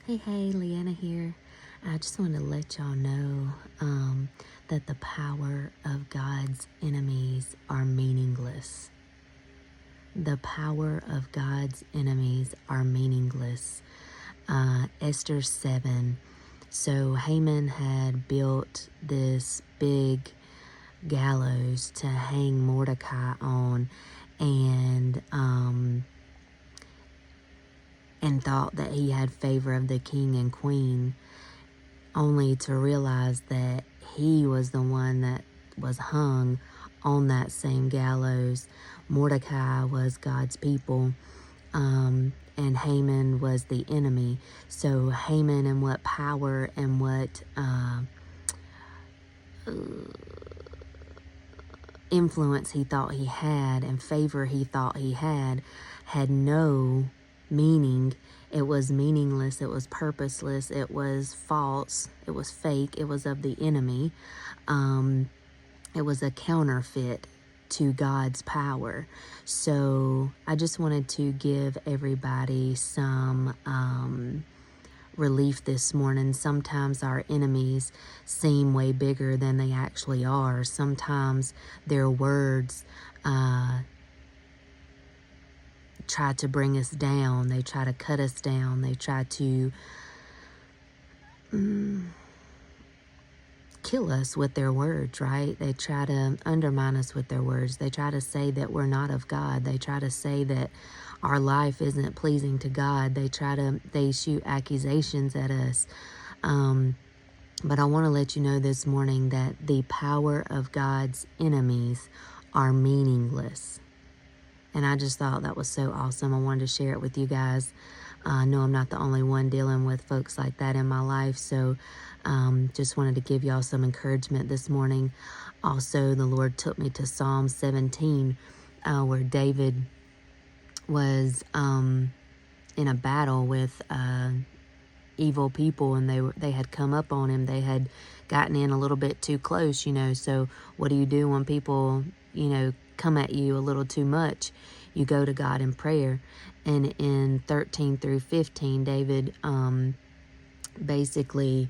Hey, Leanna here. I just wanted to let y'all know that the power of God's enemies are meaningless. The power of God's enemies are meaningless. Esther 7. So Haman had built this big gallows to hang Mordecai on, and thought that he had favor of the king and queen, only to realize that he was the one that was hung on that same gallows. Mordecai was God's people, and Haman was the enemy. So Haman, and what power and what influence he thought he had and favor he thought he had no meaning. It was meaningless. It was purposeless. It was false. It was fake. It was of the enemy. It was a counterfeit to God's power. So I just wanted to give everybody some relief this morning. Sometimes our enemies seem way bigger than they actually are. Sometimes their words try to bring us down. They try to cut us down. They try to kill us with their words, right? They try to undermine us with their words. They try to say that we're not of God. They try to say that our life isn't pleasing to God. They shoot accusations at us. But I want to let you know this morning that the power of God's enemies are meaningless. And I just thought that was so awesome. I wanted to share it with you guys. I know I'm not the only one dealing with folks like that in my life. So just wanted to give y'all some encouragement this morning. Also, the Lord took me to Psalm 17, where David was in a battle with evil people, and they had come up on him. They had gotten in a little bit too close, So what do you do when people, come at you a little too much? You go to God in prayer. And in 13 through 15, David basically,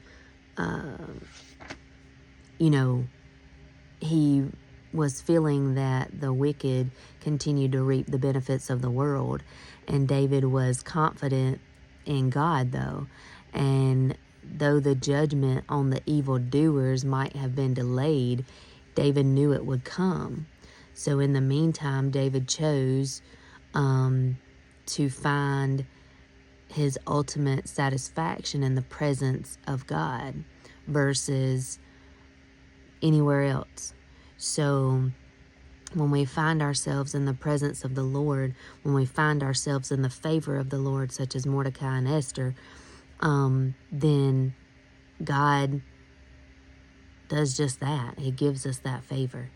he was feeling that the wicked continued to reap the benefits of the world. And David was confident in God, though. And though the judgment on the evildoers might have been delayed, David knew it would come. So in the meantime, David chose to find his ultimate satisfaction in the presence of God versus anywhere else. So when we find ourselves in the presence of the Lord, when we find ourselves in the favor of the Lord, such as Mordecai and Esther, then God does just that. He gives us that favor.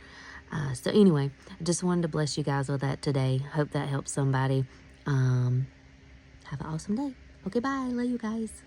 So anyway, I just wanted to bless you guys with that today. Hope that helps somebody. Have an awesome day. Okay, bye. Love you guys.